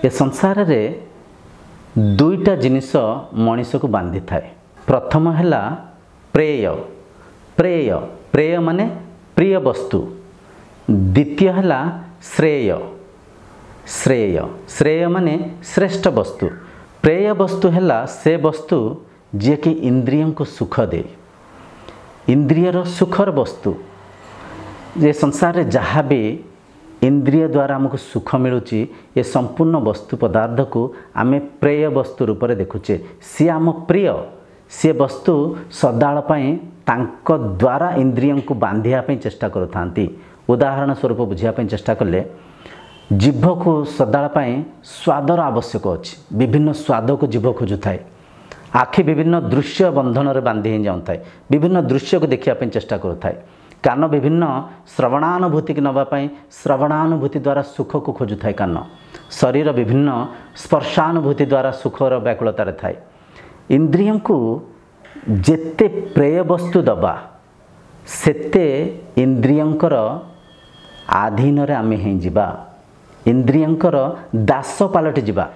ए संसार रे दुईटा जिनिस मनीष को बांधि थाए। प्रथम है प्रेय। प्रेय प्रेय माने प्रिय वस्तु। द्वितीय है श्रेय। श्रेय श्रेय माने श्रेष्ठ वस्तु। प्रेय वस्तु है से वस्तु जे कि इंद्रिय को सुख दे। इंद्रियर सुखर वस्तु ये संसार रे जहाँ भी इंद्रिय द्वारा हमको सुख मिलुची ये संपूर्ण वस्तु पदार्थ को आमे प्रेय वस्तु रूप में देखुचे। सी आम प्रिय सी वस्तु सदाल तांको द्वारा इंद्रिय को बांधिया चेष्टा करुथांती। उदाहरण स्वरूप बुझापी चेष्टा कले जीभ को सदाल स्वादर आवश्यक अच्छी। विभिन्न स्वाद को जीभ खोजु थाए। आखि विभिन्न दृश्य बंधन रे बांधि ही जाऊँ। विभिन्न दृश्य को देखा चेष्टा करुए। कान विभिन्न श्रवणानुभूति की नवापाई श्रवणानुभूति द्वारा सुख को खोजु थाए। कान शरीर विभिन्न स्पर्शानुभूति द्वारा सुखर व्याकुलतार थाए। इंद्रिय को जेते प्रेय वस्तु दबा सेते इंद्रियंकर आधीन रे आमे ही जिबा। इंद्रियंकर दास पलटि जिबा।